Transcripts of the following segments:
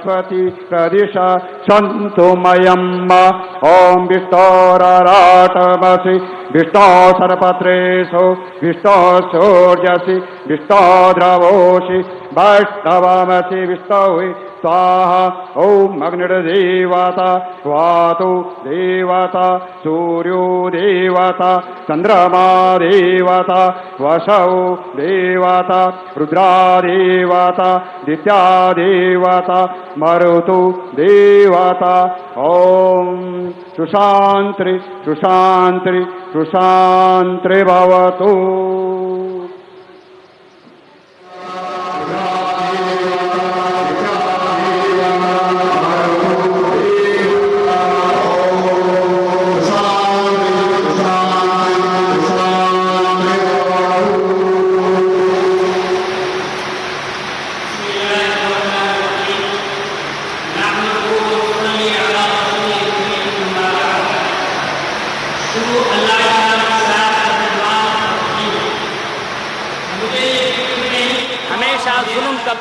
सरस्वती प्रदिशा सन्तु मयम् ॐ विष्णोराराटमसि विष्णो सर्पत्रेषु विष्णो सूर्यसि विष्णो द्रवोषि वैष्णवमसि विष्णो स्वाहा ॐ अग्निर्देवता स्वातु देवता सूर्यो देवता चन्द्रमा देवता वसौ देवता रुद्रा देवता दित्या देवता मरुतु देवता ॐ सुशान्ति सुशान्ति सुशान्ति भवतु।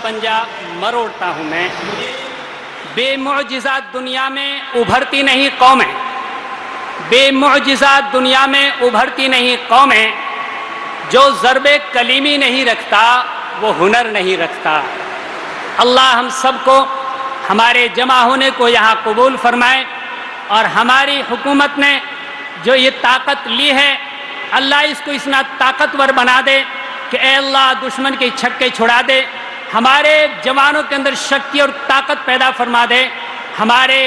पंजा मरोड़ता हूं मैं। बेमुअजिज़ात दुनिया में उभरती नहीं कौम है, बेमुअजिज़ात दुनिया में उभरती नहीं कौम है। जो ज़रबे कलीमी नहीं रखता वो हुनर नहीं रखता। अल्लाह हम सबको हमारे जमा होने को यहाँ कबूल फरमाए और हमारी हुकूमत ने जो ये ताकत ली है अल्लाह इसको इतना ताकतवर बना दे कि ए अल्लाह दुश्मन के छक्के छुड़ा दे, हमारे जवानों के अंदर शक्ति और ताकत पैदा फरमा दे। हमारे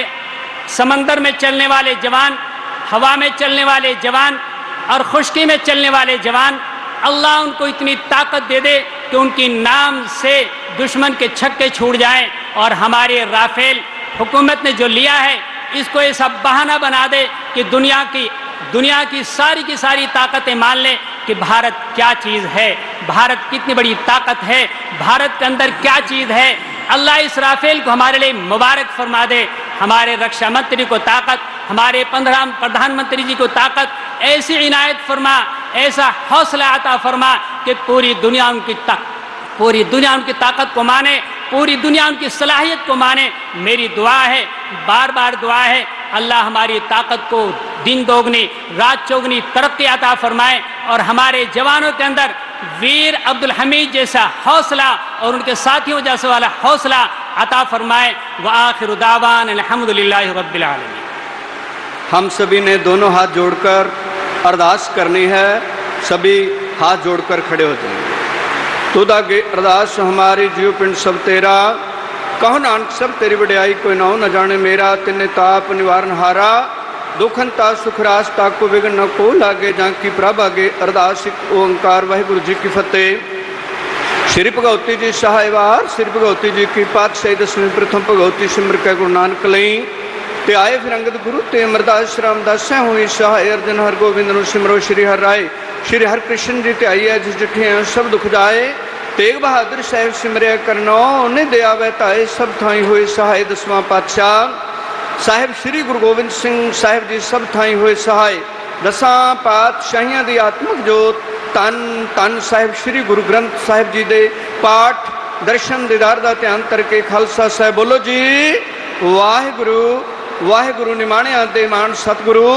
समंदर में चलने वाले जवान, हवा में चलने वाले जवान और खुश्की में चलने वाले जवान, अल्लाह उनको इतनी ताकत दे दे कि उनकी नाम से दुश्मन के छक्के छूट जाएं और हमारे राफेल हुकूमत ने जो लिया है इसको ऐसा बहाना बना दे कि दुनिया की सारी ताकतें मान लें कि भारत क्या चीज़ है, भारत कितनी बड़ी ताकत है, भारत के अंदर क्या चीज़ है। अल्लाह इस राफेल को हमारे लिए मुबारक फरमा दे। हमारे रक्षा मंत्री को ताकत, हमारे प्रधानमंत्री जी को ताकत, ऐसी इनायत फरमा, ऐसा हौसला अता फरमा कि पूरी दुनिया उनकी ताकत को माने, पूरी दुनिया उनकी सलाहियत को माने। मेरी दुआ है, बार बार दुआ है, अल्लाह हमारी ताकत को दिन दोगुनी रात चौगुनी तरक्की अता फरमाए और हमारे जवानों के अंदर वीर अब्दुल हमीद जैसा हौसला और उनके साथियों जैसे वाला हौसला अता फरमाए। व आखिरु दावान अल्हम्दुलिल्लाहि रब्बिल आलमीन। हम सभी ने दोनों हाथ जोड़कर अरदास करनी है। सभी हाथ जोड़कर खड़े हो जाएंगे। तुदा के अरदास हमारी जीव पिंड सब तेरा, कहो नानक सब तेरी वड्याई, कोई नाउ न जाने मेरा। तिन्ने ताप निवारण हारा, दुखन ता सुखरास ताको विघ्न न को लागे, जाकी प्रभ आगे। अरदास ओंकार वाहिगुरु जी की फतेह। श्री भगवती जी सहायवार, श्री भगवती जी की पातशाही दसवीं प्रथम भगवती सिमर के गुरु नानक लई ते आए फिर अंगद गुरु ते अमरदास रामदास हुई सहाय। अर्जन हर गोविंद नु सिमरो श्री हर राय, श्री हर कृष्ण जी ते आई है जिस जिठे सब दुख जाए। तेग बहादुर साहिब सिमरिया करनो उन्हें दया वहताए, सब थाई हुए सहाय। दसवां पातशाह साहिब श्री गुरु गोविंद सिंह साहिब जी सब थाई हुए सहाय। दसां पातशाहियां दी आत्मक जोत तन तन साहिब श्री गुरु ग्रंथ साहिब जी दे पाठ दर्शन दीदार दा ध्यान करके खालसा साहिब बोलो जी वाहिगुरु वाहिगुरु। निमाणिया दे मान सतगुरु,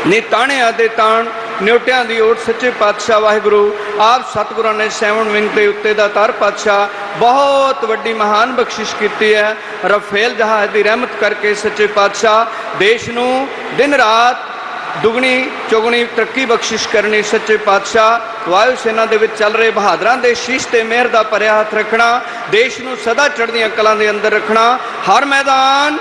निताणिया दे ताण, न्योटियां दी ओट सच्चे पातशाह वाहिगुरु। आप सतगुरां ने सैवण विंग दे उत्ते दा तार पातशाह बहुत वड्डी महान बख्शिश की है। रफेल जहाज दी रहमत करके सच्चे पातशाह देश नू दिन रात दुगनी चौगनी तरक्की बख्शिश करनी। सच्चे पातशाह वायु सेना दे विच चल रहे बहादरां दे शीश ते मेहर दा भरिया हथ रखना, देश नू सदा चढ़दियां कलां दे अंदर रखना। हर मैदान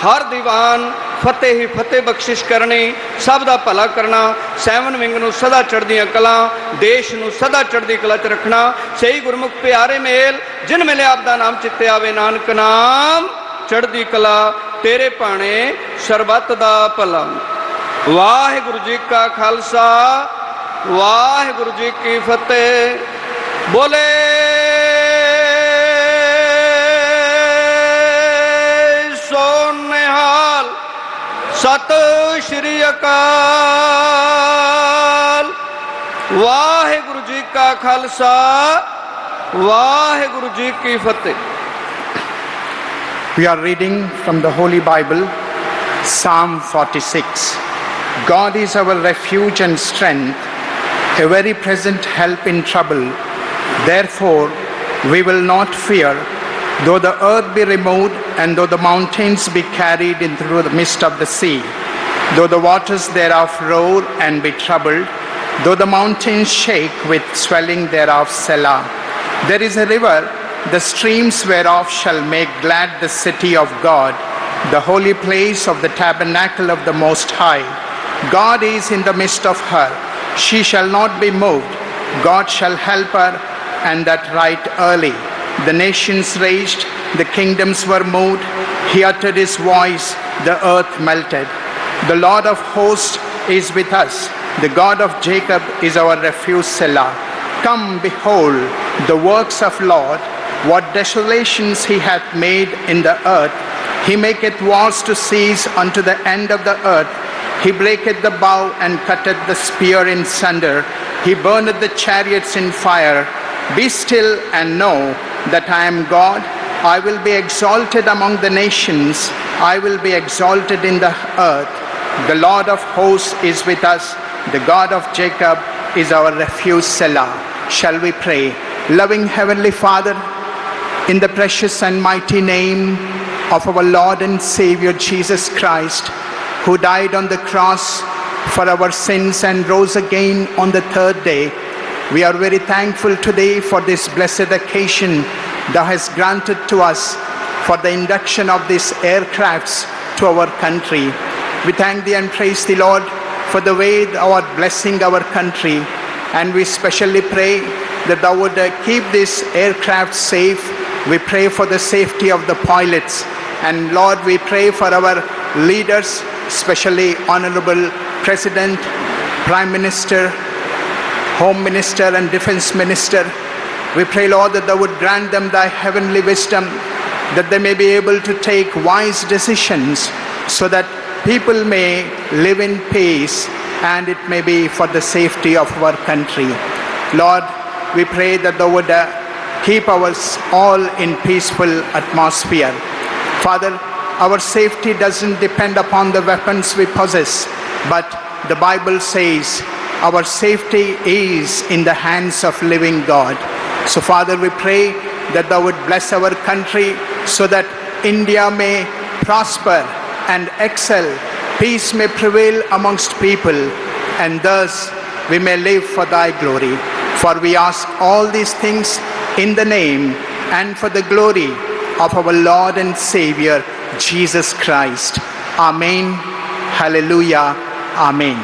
हर दीवान फतेह ही फतेह बख्शिश करनी, सब दा भला करना। सैवन विंग नू सदा चढ़दियां कलां, देश नू सदा चढ़दी कला च रखना। सही गुरमुख प्यारे मेल जिन मिले आप दा नाम चित्ते आवे, नानक नाम चढ़दी कला तेरे भाणे सरबत दा भला। वाहिगुरु जी का खालसा वाहिगुरु जी की फतेह। बोले सत श्री अकाल। वाहिगुरु जी का खालसा वाहिगुरु जी की फतेह। We are reading from the Holy Bible, Psalm 46. God is our refuge and strength, a very present help in trouble. Therefore, we will not fear, though the earth be removed, and though the mountains be carried in through the midst of the sea, though the waters thereof roar and be troubled, though the mountains shake with swelling thereof, Selah. There is a river, the streams whereof shall make glad the city of God, the holy place of the tabernacle of the Most High. God is in the midst of her. She shall not be moved. God shall help her, and that right early. The nations raged, the kingdoms were moved. He uttered his voice, the earth melted. The Lord of hosts is with us. The God of Jacob is our refuge, Selah. Come, behold the works of Lord, what desolations he hath made in the earth. He maketh wars to cease unto the end of the earth. He breaketh the bow and cutteth the spear in sunder. He burneth the chariots in fire. Be still and know that I am God. I will be exalted among the nations. I will be exalted in the earth. The Lord of hosts is with us. The God of Jacob is our refuge, Selah. Shall we pray? Loving Heavenly Father, in the precious and mighty name of our Lord and Savior Jesus Christ, who died on the cross for our sins and rose again on the third day, we are very thankful today for this blessed occasion Thou hast granted to us for the induction of these aircrafts to our country. We thank Thee and praise Thee, Lord, for the way Thou art blessing our country, and we specially pray that Thou would keep this aircraft safe. We pray for the safety of the pilots, and Lord, we pray for our leaders, especially Honorable President, Prime Minister, Home Minister and Defense Minister. We pray, Lord, that Thou would grant them Thy heavenly wisdom, that they may be able to take wise decisions so that people may live in peace and it may be for the safety of our country. Lord, we pray that Thou would keep us all in peaceful atmosphere. Father, our safety doesn't depend upon the weapons we possess, but the Bible says our safety is in the hands of living God. So Father, we pray that Thou would bless our country so that India may prosper and excel, peace may prevail amongst people, and thus we may live for Thy glory. For we ask all these things in the name and for the glory of our Lord and Savior, Jesus Christ. Amen. Hallelujah. Amen.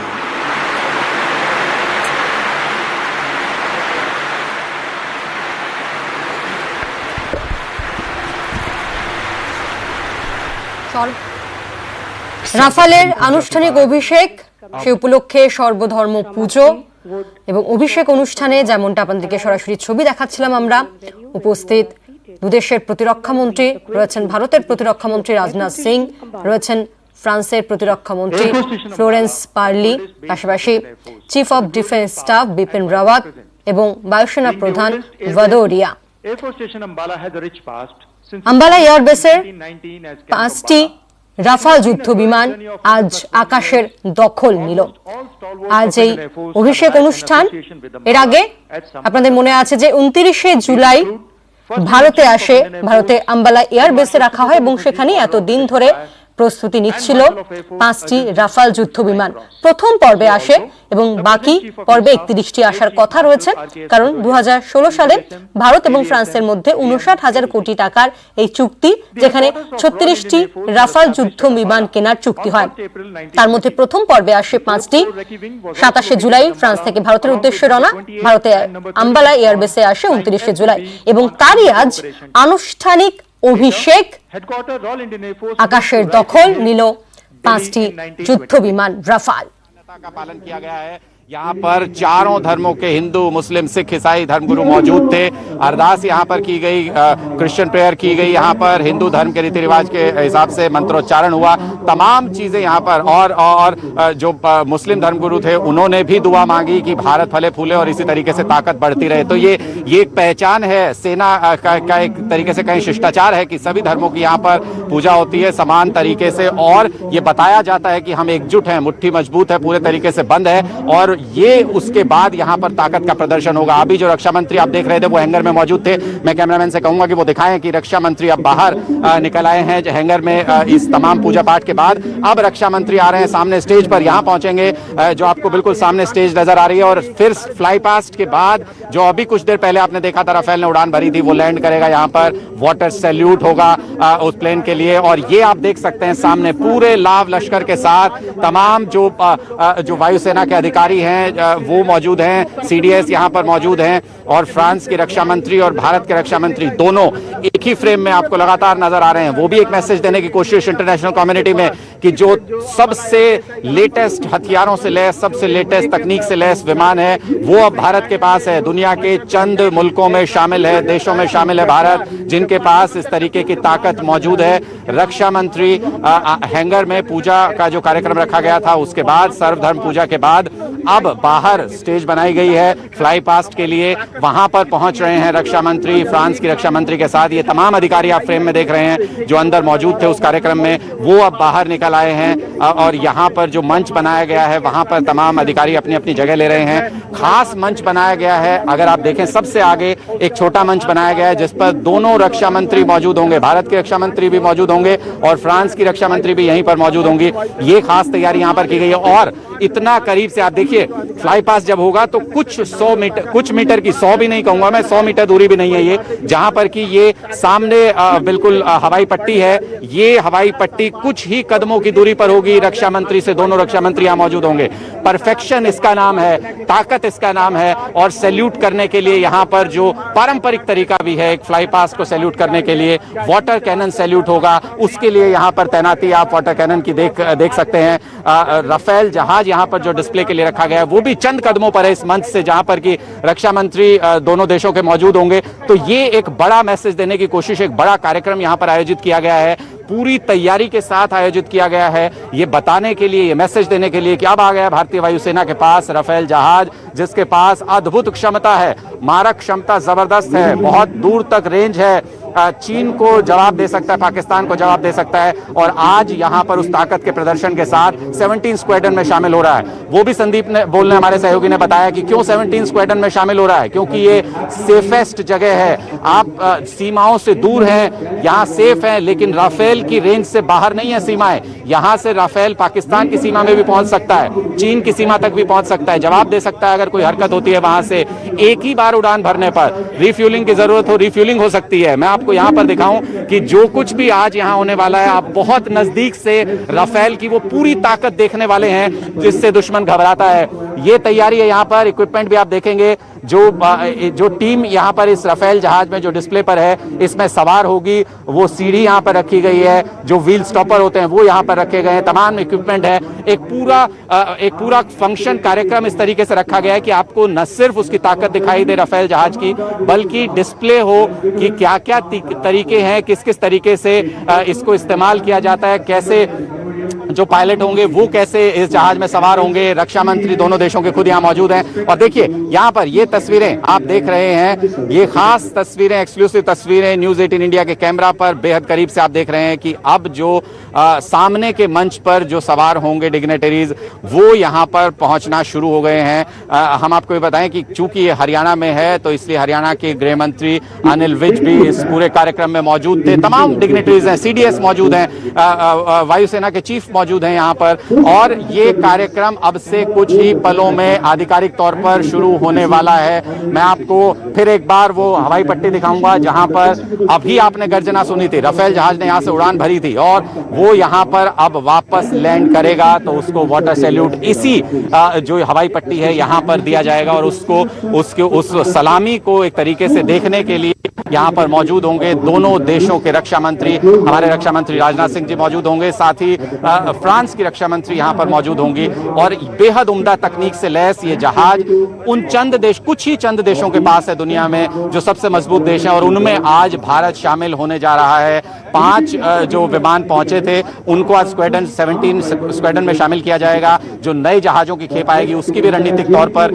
রাফালের আনুষ্ঠানিক অভিষেক, সে উপলক্ষে সর্বধর্ম পুজো এবং অভিষেক অনুষ্ঠানে যেমনটা আপনাদেরকে সরাসরি ছবি দেখাচ্ছিলাম আমরা, উপস্থিত দুদেশের প্রতিরক্ষা মন্ত্রী রয়েছেন, ভারতের প্রতিরক্ষা মন্ত্রী রাজনাথ সিং রয়েছেন, ফ্রান্সের প্রতিরক্ষা মন্ত্রী ফ্লোরেন্স পার্লি, পাশাপাশি chief of defence staff Bipin Rawat এবং বায়ুসেনা প্রধান ভাদৌরিয়া। আম্বালা এয়ারবেসের 5টি রাফাল যুদ্ধ বিমান আজ আকাশের দখল নিল। আজ এই অভিষেক অনুষ্ঠান, এর আগে আপনাদের মনে আছে যে 29শে জুলাই ভারতে আসে, ভারতে আম্বালা এয়ারবেসে রাখা হয় এবং সেখানে এতদিন ধরে প্রস্তুতি নিচ্ছিল 5টি রাফাল যুদ্ধ বিমান। প্রথম পর্বে আসে এবং বাকি পর্বে 31টি আসার কথা রয়েছে, কারণ 2016 সালে ভারত এবং ফ্রান্সের মধ্যে 59,000 কোটি টাকার এই চুক্তি, যেখানে 36টি রাফাল যুদ্ধ বিমান কেনার চুক্তি হয়। তার মধ্যে প্রথম পর্বে আসে 5টি। 27শে জুলাই ফ্রান্স থেকে ভারতের উদ্দেশ্যে রওনা, ভারতে আম্বালা এয়ারবেসে আসে 29শে জুলাই এবং তারই আজ আনুষ্ঠানিক অভিষেক। আকাশের দখল নিল 5টি যুদ্ধ বিমান রাফাল। का पालन किया गया है यहाँ पर चारों धर्मों के हिंदू, मुस्लिम, सिख, ईसाई धर्मगुरु मौजूद थे। अरदास यहाँ पर की गई, क्रिश्चियन प्रेयर की गई, यहाँ पर हिंदू धर्म के रीति रिवाज के हिसाब से मंत्रोच्चारण हुआ, तमाम चीजें यहाँ पर। और जो मुस्लिम धर्मगुरु थे उन्होंने भी दुआ मांगी कि भारत फले फूले और इसी तरीके से ताकत बढ़ती रहे। तो ये एक पहचान है सेना का एक तरीके से कहीं शिष्टाचार है कि सभी धर्मों की यहाँ पर पूजा होती है समान तरीके से, और ये बताया जाता है कि हम एकजुट हैं, मुट्ठी मजबूत है, पूरे तरीके से बंद है, और ये उसके बाद यहाँ पर ताकत का प्रदर्शन होगा। अभी जो रक्षा मंत्री आप देख रहे थे वो हैंगर में मौजूद थे। मैं कैमरामैन से कहूंगा कि वो दिखाएं कि रक्षा मंत्री अब बाहर निकल आए हैं हैंगर में इस तमाम पूजा पाठ के बाद। अब रक्षा मंत्री आ रहे हैं सामने स्टेज पर, यहाँ पहुंचेंगे जो आपको बिल्कुल सामने स्टेज नजर आ रही है, और फिर फ्लाई पास्ट के बाद जो अभी कुछ देर पहले आपने देखा था राफेल ने उड़ान भरी थी, वो लैंड करेगा यहाँ पर। वाटर सैल्यूट होगा उस प्लेन के लिए, और ये आप देख सकते हैं सामने पूरे लाव लश्कर के साथ तमाम जो वायुसेना के अधिकारी हैं वो मौजूद हैं, सीडीएस यहाँ पर मौजूद हैं, और फ्रांस के रक्षा मंत्री और भारत के रक्षा मंत्री दोनों एक ही फ्रेम में आपको लगातार नजर आ रहे हैं। वो भी एक मैसेज देने की कोशिश इंटरनेशनल कम्युनिटी में कि जो सबसे लेटेस्ट हथियारों से लैस, सबसे लेटेस्ट तकनीक से लैस विमान है वो अब भारत के पास है। दुनिया के चंद मुल्कों में शामिल है, देशों में शामिल है भारत, जिनके पास इस तरीके की ताकत मौजूद है। रक्षा मंत्री हैंगर में पूजा का जो कार्यक्रम रखा गया था उसके बाद, सर्वधर्म पूजा के बाद अब बाहर स्टेज बनाई गई है फ्लाई पास्ट के लिए, वहां पर पहुंच रहे हैं रक्षा मंत्री, फ्रांस की रक्षा मंत्री के साथ। ये तमाम अधिकारी आप फ्रेम में देख रहे हैं जो अंदर मौजूद थे उस कार्यक्रम में, वो अब बाहर निकल आए हैं, और यहाँ पर जो मंच बनाया गया है वहां पर तमाम अधिकारी अपनी अपनी जगह ले रहे हैं। खास मंच बनाया गया है, अगर आप देखें सबसे आगे एक छोटा मंच बनाया गया है जिस पर दोनों रक्षा मंत्री मौजूद होंगे, भारत के रक्षा मंत्री भी मौजूद होंगे और फ्रांस की रक्षा मंत्री भी यहीं पर मौजूद होंगी। ये खास तैयारी यहाँ पर की गई है, और इतना करीब से आप देखिए फ्लाई पास जब होगा तो कुछ 100 मीटर, कुछ मीटर की, 100 भी नहीं कहूंगा मैं, 100 मीटर दूरी भी नहीं है ये, जहां पर कि ये सामने बिल्कुल हवाई पट्टी है। ये हवाई पट्टी कुछ ही कदमों की दूरी पर होगी रक्षा मंत्री से, दोनों रक्षा मंत्री यहां मौजूद होंगे। परफेक्शन इसका नाम है, ताकत इसका नाम है, और सैल्यूट करने के लिए यहाँ पर जो पारंपरिक तरीका भी है एक फ्लाई पास को सैल्यूट करने के लिए, वाटर कैनन सैल्यूट होगा, उसके लिए यहाँ पर तैनाती आप वाटर कैनन की देख सकते हैं। राफेल जहाज यहाँ पर जो डिस्प्ले के लिए रखा गया है वो भी चंद कदमों पर है इस मंच से, जहां पर कि रक्षा मंत्री दोनों देशों के मौजूद होंगे। तो ये एक बड़ा मैसेज देने की कोशिश, एक बड़ा कार्यक्रम यहाँ पर आयोजित किया गया है, पूरी तैयारी के साथ आयोजित किया गया है, ये बताने के लिए, ये मैसेज देने के लिए कि अब आ गया भारतीय वायुसेना के पास राफेल जहाज, जिसके पास अद्भुत क्षमता है, मारक क्षमता जबरदस्त है, बहुत दूर तक रेंज है, चीन को जवाब दे सकता है, पाकिस्तान को जवाब दे सकता है, और आज यहां पर उस ताकत के प्रदर्शन के साथ 17 स्क्वाड्रन में शामिल हो रहा है। वो भी संदीप ने बोलने हमारे सहयोगी ने बताया कि क्यों 17 स्क्वाड्रन में शामिल हो रहा है, क्योंकि ये सेफेस्ट जगह है, आप सीमाओं से दूर हैं, यहाँ सेफ है, लेकिन राफेल की रेंज से बाहर नहीं है सीमाएं। यहां से राफेल पाकिस्तान की सीमा में भी पहुंच सकता है, चीन की सीमा तक भी पहुंच सकता है, जवाब दे सकता है अगर कोई हरकत होती है वहां से। एक ही बार उड़ान भरने पर रिफ्यूलिंग की जरूरत हो, रिफ्यूलिंग हो सकती है। मैं आपको यहाँ पर दिखाऊं कि जो कुछ भी आज यहाँ होने वाला है, आप बहुत नजदीक से राफेल की वो पूरी ताकत देखने वाले हैं जिससे दुश्मन घबराता है। ये तैयारी है यहाँ पर, इक्विपमेंट भी आप देखेंगे, जो टीम यहाँ पर इस राफेल जहाज में जो डिस्प्ले पर है इसमें सवार होगी, वो सीढ़ी यहाँ पर रखी गई है, जो व्हील स्टॉपर होते हैं वो यहाँ पर रखे गए हैं, तमाम इक्विपमेंट है। एक पूरा फंक्शन कार्यक्रम इस तरीके से रखा गया है कि आपको न सिर्फ उसकी ताकत दिखाई दे राफेल जहाज की, बल्कि डिस्प्ले हो कि क्या क्या तरीके हैं, किस किस तरीके से इसको इस्तेमाल किया जाता है, कैसे जो पायलट होंगे वो कैसे इस जहाज में सवार होंगे। रक्षा मंत्री दोनों देशों के खुद यहाँ मौजूद हैं, और देखिए यहाँ पर ये तस्वीरें आप देख रहे हैं, ये खास तस्वीरें, एक्सक्लूसिव तस्वीरें न्यूज 18 इंडिया के कैमरा पर बेहद करीब से आप देख रहे हैं कि अब जो सामने के मंच पर जो सवार होंगे डिग्नेटरीज, वो यहाँ पर पहुंचना शुरू हो गए हैं। हम आपको ये बताएं कि चूंकि ये हरियाणा में है तो इसलिए हरियाणा के गृह मंत्री अनिल विज भी इस पूरे कार्यक्रम में मौजूद थे, तमाम डिग्नेटरीज हैं, सीडीएस मौजूद हैं, वायुसेना के चीफ मौजूद हैं यहाँ पर, और ये कार्यक्रम अब से कुछ ही पलों में आधिकारिक तौर पर शुरू होने वाला है। मैं आपको फिर एक बार वो हवाई पट्टी दिखाऊंगा जहां पर अभी आपने गर्जना सुनी थी, राफेल जहाज ने यहाँ से उड़ान भरी थी, और वो यहाँ पर अब वापस लैंड करेगा तो उसको वाटर सैल्यूट इसी जो हवाई पट्टी है यहाँ पर दिया जाएगा, और उस सलामी को एक तरीके से देखने के लिए यहाँ पर मौजूद होंगे। दोनों देशों के रक्षा मंत्री, हमारे रक्षा मंत्री राजनाथ सिंह जी मौजूद होंगे, साथ ही फ्रांस की रक्षा मंत्री यहाँ पर मौजूद होंगी। और बेहद उम्दा तकनीक से लैस ये जहाज उन कुछ ही चंद देशों के पास है दुनिया में जो सबसे मजबूत देश हैं, और उनमें आज भारत शामिल होने जा रहा है। 5 जो विमान पहुंचे थे उनको आज स्क्वाड्रन में शामिल किया जाएगा। जो नए जहाजों की खेप आएगी उसकी भी रणनीतिक तौर पर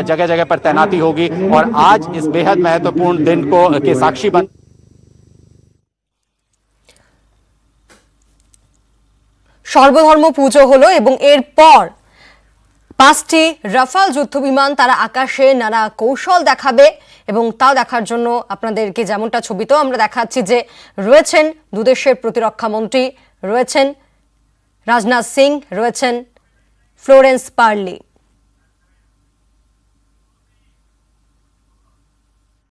जगह जगह पर तैनाती होगी। और आज इस बेहद महत्वपूर्ण दिन को के साक्षी बन সর্বধর্ম পুজো হলো এবং এরপর 5টি রাফাল যুদ্ধবিমান তারা আকাশে নানা কৌশল দেখাবে এবং তা দেখার জন্য আপনাদেরকে যেমনটা ছবিতেও আমরা দেখাচ্ছি যে রয়েছেন দুদেশের প্রতিরক্ষা মন্ত্রী, রয়েছেন রাজনাথ সিং, রয়েছেন ফ্লোরেন্স পার্লি।